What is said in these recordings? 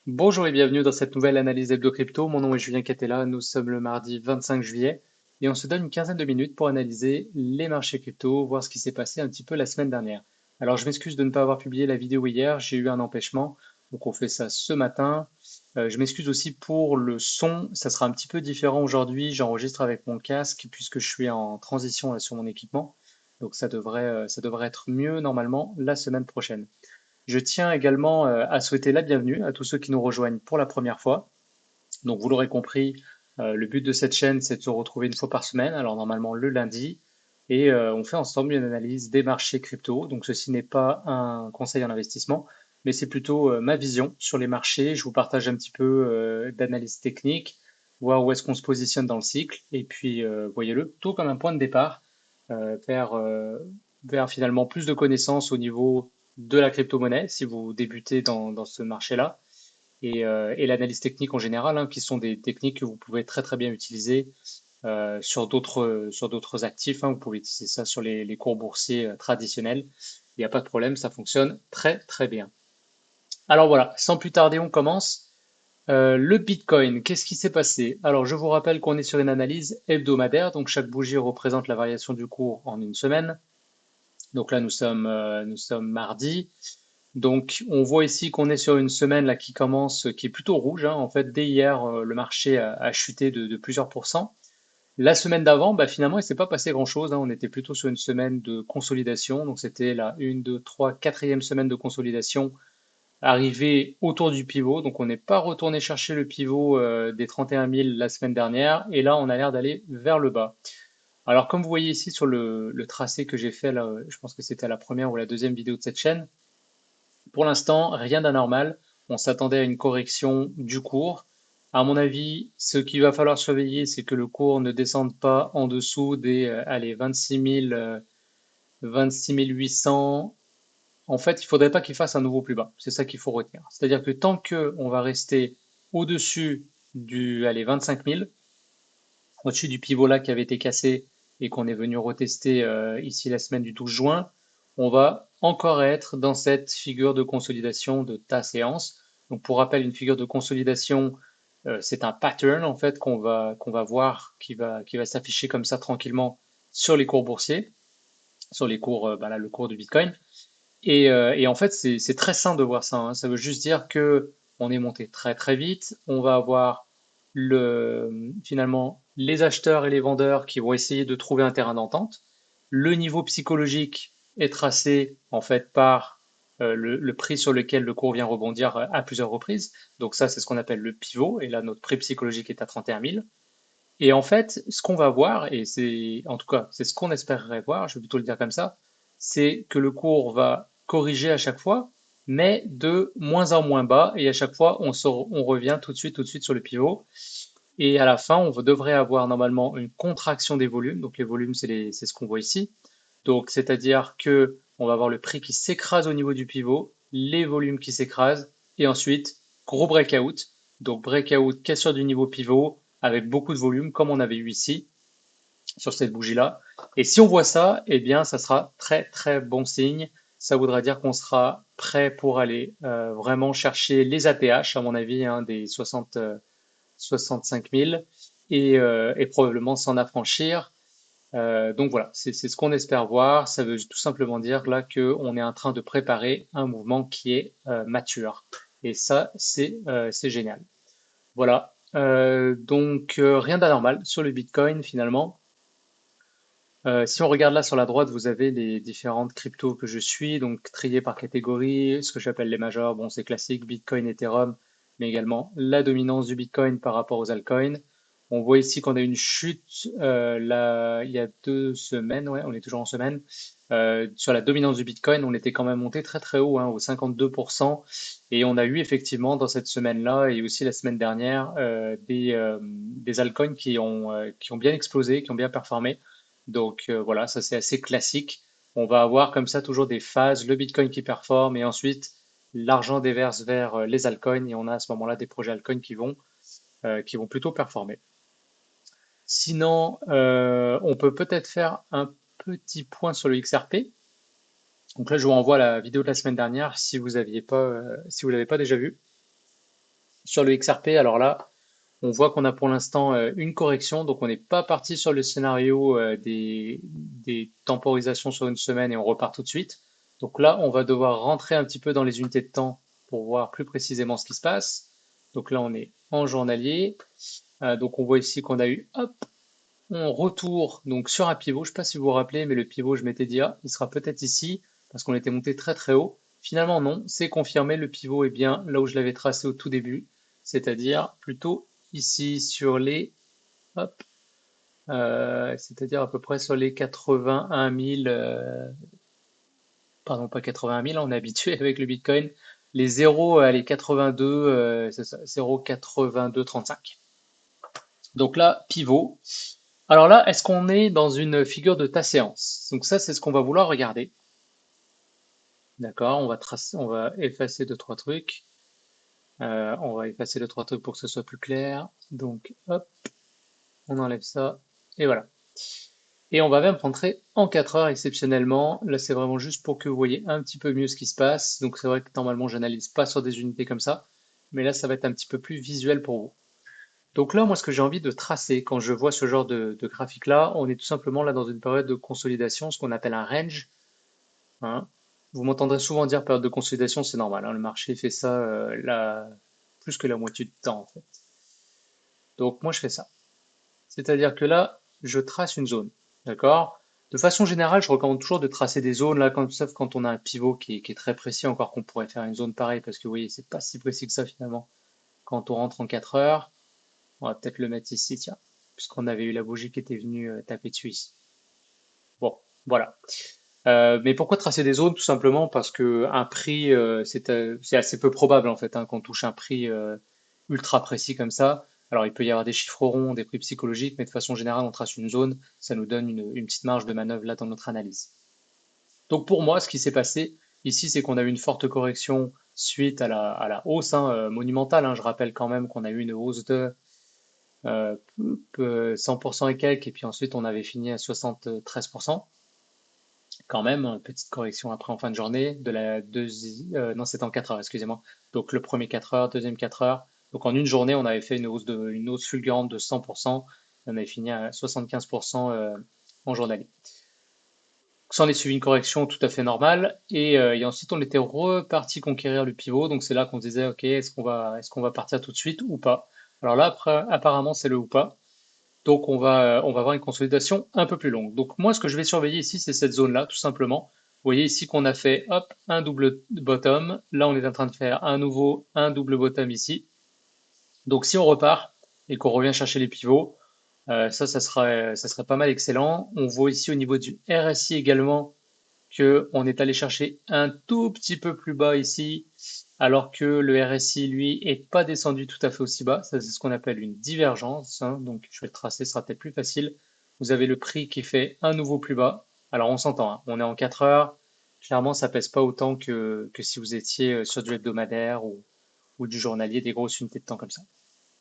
Bonjour et bienvenue dans cette nouvelle analyse hebdo crypto. Mon nom est Julien Catella. Nous sommes le mardi 25 juillet et on se donne une quinzaine de minutes pour analyser les marchés crypto, voir ce qui s'est passé un petit peu la semaine dernière. Alors, je m'excuse de ne pas avoir publié la vidéo hier. J'ai eu un empêchement, donc on fait ça ce matin. Je m'excuse aussi pour le son. Ça sera un petit peu différent aujourd'hui. J'enregistre avec mon casque puisque je suis en transition là, sur mon équipement. Donc, ça devrait être mieux normalement la semaine prochaine. Je tiens également à souhaiter la bienvenue à tous ceux qui nous rejoignent pour la première fois. Donc, vous l'aurez compris, le but de cette chaîne, c'est de se retrouver une fois par semaine, alors normalement le lundi, et on fait ensemble une analyse des marchés crypto. Donc, ceci n'est pas un conseil en investissement, mais c'est plutôt ma vision sur les marchés. Je vous partage un petit peu d'analyse technique, voir où est-ce qu'on se positionne dans le cycle, et puis voyez-le tout comme un point de départ euh, vers, euh, vers finalement plus de connaissances au niveau de la crypto-monnaie, si vous débutez dans ce marché-là, et l'analyse technique en général, hein, qui sont des techniques que vous pouvez très très bien utiliser sur d'autres actifs, hein. Vous pouvez utiliser ça sur les cours boursiers traditionnels. Il n'y a pas de problème, ça fonctionne très très bien. Alors voilà, sans plus tarder, on commence. Le Bitcoin, qu'est-ce qui s'est passé? Alors, je vous rappelle qu'on est sur une analyse hebdomadaire, donc chaque bougie représente la variation du cours en une semaine. Donc là, nous sommes mardi. Donc, on voit ici qu'on est sur une semaine là qui commence, qui est plutôt rouge, hein. En fait, dès hier, le marché a chuté de plusieurs pourcents. La semaine d'avant, bah, finalement, il ne s'est pas passé grand-chose, hein. On était plutôt sur une semaine de consolidation. Donc, c'était la une, 2, 3, quatrième semaine de consolidation arrivée autour du pivot. Donc, on n'est pas retourné chercher le pivot des 31 000 la semaine dernière. Et là, on a l'air d'aller vers le bas. Alors, comme vous voyez ici sur le tracé que j'ai fait, là, je pense que c'était la première ou la deuxième vidéo de cette chaîne, pour l'instant, rien d'anormal. On s'attendait à une correction du cours. À mon avis, ce qu'il va falloir surveiller, c'est que le cours ne descende pas en dessous des allez, 26 800. En fait, il ne faudrait pas qu'il fasse un nouveau plus bas. C'est ça qu'il faut retenir. C'est-à-dire que tant qu'on va rester au-dessus du allez, 25 000, au-dessus du pivot là qui avait été cassé et qu'on est venu retester ici la semaine du 12 juin, on va encore être dans cette figure de consolidation de ta séance. Donc pour rappel, une figure de consolidation, c'est un pattern en fait qu'on va voir qui va s'afficher comme ça tranquillement sur les cours boursiers, sur les cours, bah là, le cours du Bitcoin. Et en fait, c'est très sain de voir ça, hein. Ça veut juste dire que on est monté très très vite. On va avoir finalement les acheteurs et les vendeurs qui vont essayer de trouver un terrain d'entente. Le niveau psychologique est tracé en fait par le prix sur lequel le cours vient rebondir à plusieurs reprises. Donc ça, c'est ce qu'on appelle le pivot. Et là, notre prix psychologique est à 31 000. Et en fait, ce qu'on va voir, et c'est en tout cas, c'est ce qu'on espérerait voir, je vais plutôt le dire comme ça, c'est que le cours va corriger à chaque fois, mais de moins en moins bas, et à chaque fois, on revient tout de suite sur le pivot. Et à la fin, on devrait avoir normalement une contraction des volumes. Donc les volumes, c'est ce qu'on voit ici. Donc c'est-à-dire que on va avoir le prix qui s'écrase au niveau du pivot, les volumes qui s'écrasent, et ensuite gros breakout. Donc breakout, cassure du niveau pivot avec beaucoup de volume, comme on avait eu ici sur cette bougie-là. Et si on voit ça, eh bien, ça sera très très bon signe. Ça voudra dire qu'on sera prêt pour aller vraiment chercher les ATH, à mon avis, hein, des 65 000 et probablement s'en affranchir. Donc voilà, c'est ce qu'on espère voir. Ça veut tout simplement dire là qu'on est en train de préparer un mouvement qui est mature. Et ça, c'est génial. Voilà. Donc rien d'anormal sur le Bitcoin finalement. Si on regarde là sur la droite, vous avez les différentes cryptos que je suis, donc triées par catégorie, ce que j'appelle les majors. Bon, c'est classique, Bitcoin, Ethereum, mais également la dominance du Bitcoin par rapport aux altcoins. On voit ici qu'on a une chute là, il y a 2 semaines, ouais, on est toujours en semaine. Sur la dominance du Bitcoin, on était quand même monté très très haut, hein, au 52%. Et on a eu effectivement dans cette semaine-là et aussi la semaine dernière des altcoins qui ont bien explosé, qui ont bien performé. Donc voilà, ça c'est assez classique. On va avoir comme ça toujours des phases, le Bitcoin qui performe et ensuite l'argent déverse vers les altcoins et on a à ce moment-là des projets altcoins qui vont plutôt performer. Sinon, on peut peut-être faire un petit point sur le XRP. Donc là, je vous renvoie à la vidéo de la semaine dernière si vous l'avez pas déjà vu. Sur le XRP, alors là, on voit qu'on a pour l'instant une correction, donc on n'est pas parti sur le scénario des temporisations sur une semaine et on repart tout de suite. Donc là, on va devoir rentrer un petit peu dans les unités de temps pour voir plus précisément ce qui se passe. Donc là, on est en journalier. Donc on voit ici qu'on a eu, hop, on retourne donc sur un pivot. Je ne sais pas si vous vous rappelez, mais le pivot, je m'étais dit, ah, il sera peut-être ici parce qu'on était monté très très haut. Finalement, non, c'est confirmé. Le pivot est bien là où je l'avais tracé au tout début, c'est-à-dire plutôt ici sur les, hop, c'est-à-dire à peu près sur les 81 000, pardon, pas 81 000, on est habitué avec le Bitcoin. Les 0, les 82, c'est ça, 0,8235. Donc là, pivot. Alors là, est-ce qu'on est dans une figure de ta séance? Donc ça, c'est ce qu'on va vouloir regarder. D'accord, on va tracer, on va effacer deux, trois trucs. On va effacer deux, trois trucs pour que ce soit plus clair. Donc, hop, on enlève ça. Et voilà. Et on va même rentrer en 4 heures exceptionnellement. Là, c'est vraiment juste pour que vous voyez un petit peu mieux ce qui se passe. Donc c'est vrai que normalement, j'analyse pas sur des unités comme ça. Mais là, ça va être un petit peu plus visuel pour vous. Donc là, moi, ce que j'ai envie de tracer quand je vois ce genre de graphique-là, on est tout simplement là dans une période de consolidation, ce qu'on appelle un range, hein. Vous m'entendrez souvent dire période de consolidation, c'est normal, hein, le marché fait ça plus que la moitié du temps en fait. Donc moi, je fais ça. C'est-à-dire que là, je trace une zone, d'accord? De façon générale, je recommande toujours de tracer des zones là, sauf quand on a un pivot qui est très précis, encore qu'on pourrait faire une zone pareille, parce que vous voyez, c'est pas si précis que ça finalement. Quand on rentre en 4 heures, on va peut-être le mettre ici, tiens, puisqu'on avait eu la bougie qui était venue taper dessus ici. Bon, voilà. Mais pourquoi tracer des zones? Tout simplement parce que un prix, c'est assez peu probable en fait, hein, qu'on touche un prix ultra précis comme ça. Alors il peut y avoir des chiffres ronds, des prix psychologiques, mais de façon générale, on trace une zone, ça nous donne une petite marge de manœuvre là dans notre analyse. Donc pour moi, ce qui s'est passé ici, c'est qu'on a eu une forte correction suite à la hausse, hein, monumentale, hein. Je rappelle quand même qu'on a eu une hausse de 100% et quelques, et puis ensuite on avait fini à 73%. Quand même, une petite correction après en fin de journée, de la deuxième, non, c'était en 4 heures, excusez-moi. Donc le premier 4 heures, deuxième 4 heures. Donc en une journée, on avait fait une hausse fulgurante de 100%. On avait fini à 75% en journalier. S'en est suivi une correction tout à fait normale. Et ensuite, on était reparti conquérir le pivot. Donc c'est là qu'on se disait, OK, est-ce qu'on va partir tout de suite ou pas? Alors là, après, apparemment, c'est le ou pas. Donc on va avoir une consolidation un peu plus longue. Donc moi, ce que je vais surveiller ici, c'est cette zone-là, tout simplement. Vous voyez ici qu'on a fait, hop, un double bottom. Là, on est en train de faire un double bottom ici. Donc si on repart et qu'on revient chercher les pivots, ça serait pas mal excellent. On voit ici au niveau du RSI également qu'on est allé chercher un tout petit peu plus bas ici, alors que le RSI, lui, est pas descendu tout à fait aussi bas. Ça, c'est ce qu'on appelle une divergence, hein. Donc, je vais le tracer, ce sera peut-être plus facile. Vous avez le prix qui fait un nouveau plus bas. Alors, on s'entend, hein. On est en 4 heures. Clairement, ça pèse pas autant que si vous étiez sur du hebdomadaire ou du journalier, des grosses unités de temps comme ça.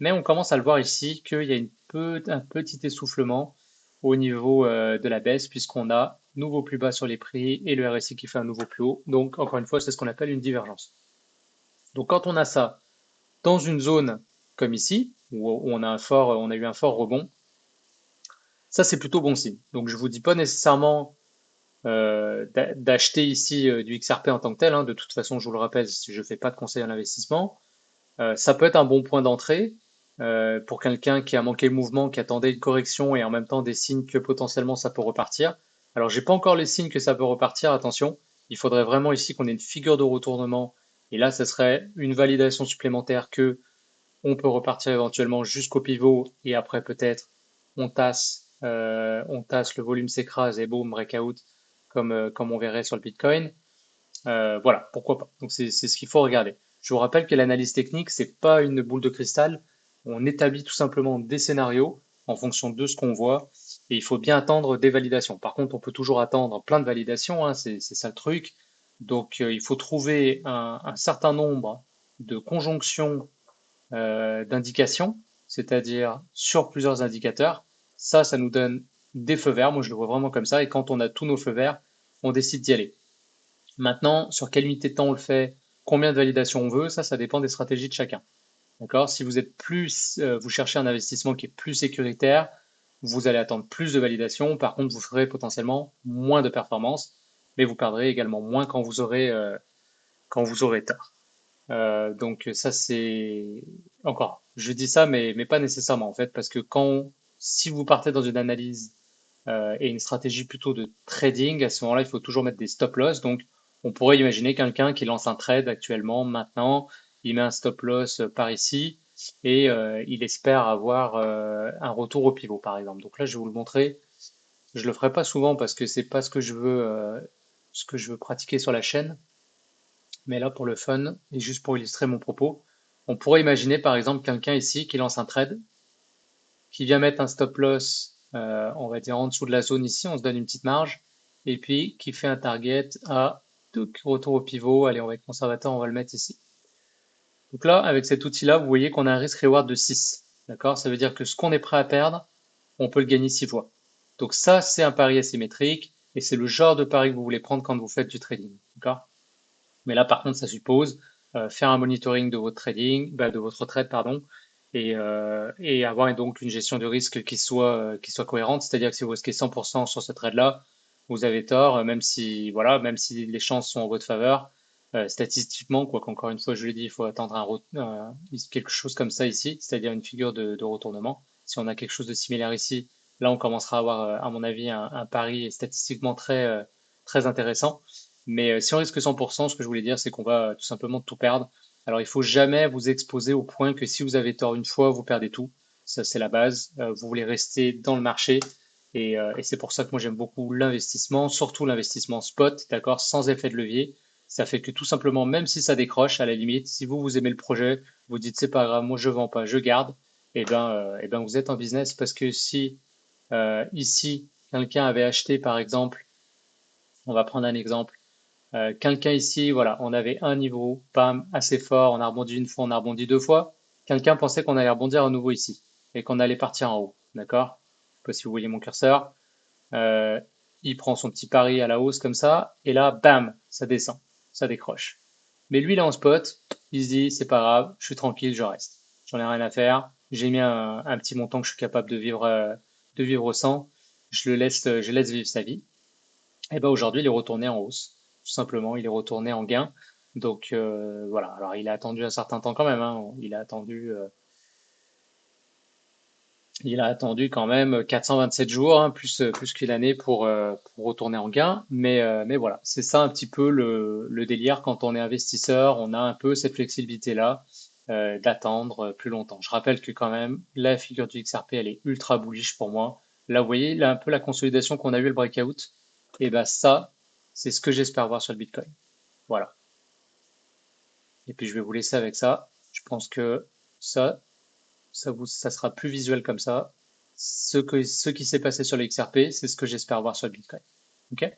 Mais on commence à le voir ici qu'il y a un petit essoufflement au niveau de la baisse puisqu'on a nouveau plus bas sur les prix et le RSI qui fait un nouveau plus haut. Donc encore une fois, c'est ce qu'on appelle une divergence. Donc quand on a ça dans une zone comme ici, où on a eu un fort rebond, ça c'est plutôt bon signe. Donc je vous dis pas nécessairement d'acheter ici du XRP en tant que tel, hein. De toute façon, je vous le rappelle, je ne fais pas de conseil en investissement. Ça peut être un bon point d'entrée pour quelqu'un qui a manqué le mouvement, qui attendait une correction et en même temps des signes que potentiellement ça peut repartir. Alors, j'ai pas encore les signes que ça peut repartir, attention. Il faudrait vraiment ici qu'on ait une figure de retournement. Et là, ce serait une validation supplémentaire que on peut repartir éventuellement jusqu'au pivot et après peut-être on tasse, le volume s'écrase et boum, breakout comme on verrait sur le Bitcoin. Voilà, pourquoi pas. Donc c'est ce qu'il faut regarder. Je vous rappelle que l'analyse technique, c'est pas une boule de cristal. On établit tout simplement des scénarios en fonction de ce qu'on voit et il faut bien attendre des validations. Par contre, on peut toujours attendre plein de validations, hein, c'est ça le truc. Donc il faut trouver un certain nombre de conjonctions d'indications, c'est-à-dire sur plusieurs indicateurs. Ça nous donne des feux verts. Moi, je le vois vraiment comme ça. Et quand on a tous nos feux verts, on décide d'y aller. Maintenant, sur quelle unité de temps on le fait, combien de validations on veut, ça dépend des stratégies de chacun. D'accord? Si vous êtes plus, vous cherchez un investissement qui est plus sécuritaire, vous allez attendre plus de validation. Par contre, vous ferez potentiellement moins de performance, mais vous perdrez également moins quand vous aurez tort. Donc ça c'est encore, je dis ça, mais pas nécessairement en fait, parce que si vous partez dans une analyse et une stratégie plutôt de trading, à ce moment-là, il faut toujours mettre des stop loss. Donc on pourrait imaginer quelqu'un qui lance un trade actuellement, maintenant, il met un stop loss par ici et il espère avoir un retour au pivot par exemple. Donc là, je vais vous le montrer. Je le ferai pas souvent parce que c'est pas ce que je veux pratiquer sur la chaîne. Mais là, pour le fun, et juste pour illustrer mon propos, on pourrait imaginer par exemple quelqu'un ici qui lance un trade, qui vient mettre un stop loss, on va dire en dessous de la zone ici, on se donne une petite marge, et puis qui fait un target à retour au pivot. Allez, on va être conservateur, on va le mettre ici. Donc là, avec cet outil-là, vous voyez qu'on a un risk-reward de 6. D'accord? Ça veut dire que ce qu'on est prêt à perdre, on peut le gagner 6 fois. Donc ça, c'est un pari asymétrique, et c'est le genre de pari que vous voulez prendre quand vous faites du trading. D'accord? Mais là, par contre, ça suppose faire un monitoring de votre trading, bah, de votre trade, pardon, et avoir donc une gestion de risque qui soit cohérente. C'est-à-dire que si vous risquez 100% sur ce trade-là, vous avez tort, même si, voilà, même si les chances sont en votre faveur. Statistiquement, quoi qu'encore une fois, je l'ai dit, il faut attendre quelque chose comme ça ici, c'est-à-dire une figure de retournement. Si on a quelque chose de similaire ici, là, on commencera à avoir, à mon avis, un pari statistiquement très intéressant. Mais si on risque 100%, ce que je voulais dire, c'est qu'on va tout simplement tout perdre. Alors, il faut jamais vous exposer au point que si vous avez tort une fois, vous perdez tout. Ça, c'est la base. Vous voulez rester dans le marché. Et c'est pour ça que moi, j'aime beaucoup l'investissement, surtout l'investissement spot, d'accord, sans effet de levier. Ça fait que tout simplement, même si ça décroche, à la limite, si vous aimez le projet, vous dites c'est pas grave, moi je vends pas, je garde, et ben vous êtes en business parce que si ici quelqu'un avait acheté par exemple, on va prendre un exemple, quelqu'un ici, voilà, on avait un niveau, bam, assez fort, on a rebondi une fois, on a rebondi deux fois. Quelqu'un pensait qu'on allait rebondir à nouveau ici et qu'on allait partir en haut, d'accord? Je sais pas si vous voyez mon curseur. Euh, il prend son petit pari à la hausse comme ça, et là, bam, ça descend, ça décroche. Mais lui, il est en spot, il se dit, c'est pas grave, je suis tranquille, je reste. J'en ai rien à faire. J'ai mis un petit montant que je suis capable de vivre sans. Je laisse vivre sa vie. Et ben aujourd'hui, il est retourné en hausse. Tout simplement, il est retourné en gain. Donc voilà. Alors il a attendu un certain temps quand même, hein. Il a attendu quand même 427 jours, hein, plus qu'une année pour retourner en gain. Mais voilà, c'est ça un petit peu le délire quand on est investisseur. On a un peu cette flexibilité-là d'attendre plus longtemps. Je rappelle que quand même, la figure du XRP, elle est ultra bullish pour moi. Là, vous voyez, là un peu la consolidation qu'on a eu, le breakout. Et ben ça, c'est ce que j'espère voir sur le Bitcoin. Voilà. Et puis je vais vous laisser avec ça. Je pense que ça, ça sera plus visuel comme ça. Ce qui s'est passé sur le XRP, c'est ce que j'espère voir sur le Bitcoin. Ok?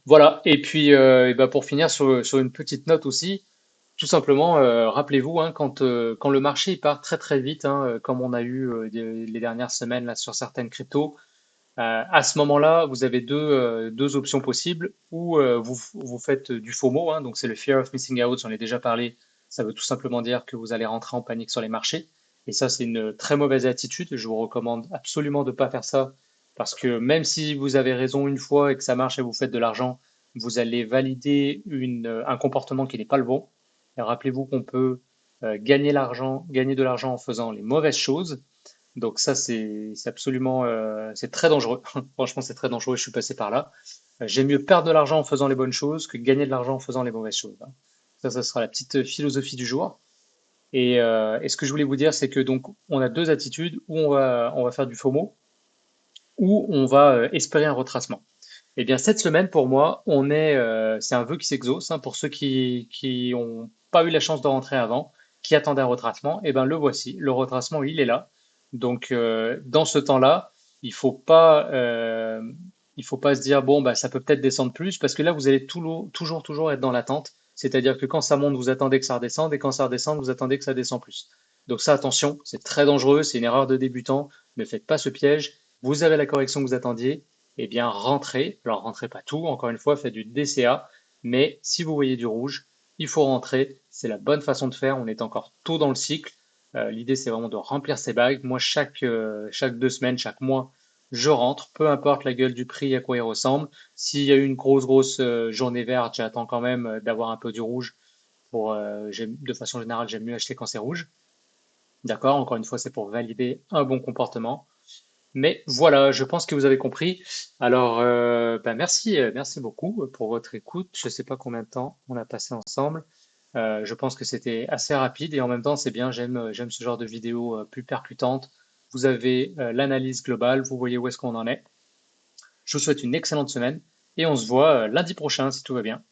Voilà. Et puis, et ben pour finir sur une petite note aussi, tout simplement, rappelez-vous, hein, quand le marché il part très très vite, hein, comme on a eu les dernières semaines là sur certaines cryptos, à ce moment-là, vous avez deux options possibles, ou vous faites du FOMO, hein, donc c'est le Fear of Missing Out, j'en ai déjà parlé. Ça veut tout simplement dire que vous allez rentrer en panique sur les marchés. Et ça, c'est une très mauvaise attitude. Je vous recommande absolument de ne pas faire ça, parce que même si vous avez raison une fois et que ça marche et vous faites de l'argent, vous allez valider un comportement qui n'est pas le bon. Et rappelez-vous qu'on peut gagner de l'argent en faisant les mauvaises choses. Donc ça, c'est absolument, c'est très dangereux. Franchement, c'est très dangereux. Je suis passé par là. J'aime mieux perdre de l'argent en faisant les bonnes choses que gagner de l'argent en faisant les mauvaises choses, hein. Ça sera la petite philosophie du jour. Et ce que je voulais vous dire, c'est que donc on a deux attitudes où on va faire du FOMO, ou on va espérer un retracement. Eh bien, cette semaine, pour moi, c'est un vœu qui s'exauce, hein, pour ceux qui ont pas eu la chance de rentrer avant, qui attendaient un retracement. Eh bien, le voici. Le retracement, il est là. Donc, dans ce temps-là, il faut pas, euh, il faut pas se dire, bon, bah, ça peut peut-être descendre plus, parce que là, vous allez toujours être dans l'attente. C'est-à-dire que quand ça monte, vous attendez que ça redescende, et quand ça redescend, vous attendez que ça descend plus. Donc ça, attention, c'est très dangereux, c'est une erreur de débutant. Ne faites pas ce piège. Vous avez la correction que vous attendiez, eh bien rentrez. Alors rentrez pas tout, encore une fois, faites du DCA, mais si vous voyez du rouge, il faut rentrer, c'est la bonne façon de faire, on est encore tôt dans le cycle. L'idée, c'est vraiment de remplir ses bagues. Moi, chaque 2 semaines, chaque mois, je rentre, peu importe la gueule du prix, à quoi il ressemble. S'il y a eu une grosse journée verte, j'attends quand même d'avoir un peu du rouge. De façon générale, j'aime mieux acheter quand c'est rouge. D'accord? Encore une fois, c'est pour valider un bon comportement. Mais voilà, je pense que vous avez compris. Alors, merci beaucoup pour votre écoute. Je ne sais pas combien de temps on a passé ensemble. Je pense que c'était assez rapide et en même temps, c'est bien. J'aime ce genre de vidéo plus percutante. Vous avez l'analyse globale, vous voyez où est-ce qu'on en est. Je vous souhaite une excellente semaine et on se voit lundi prochain si tout va bien.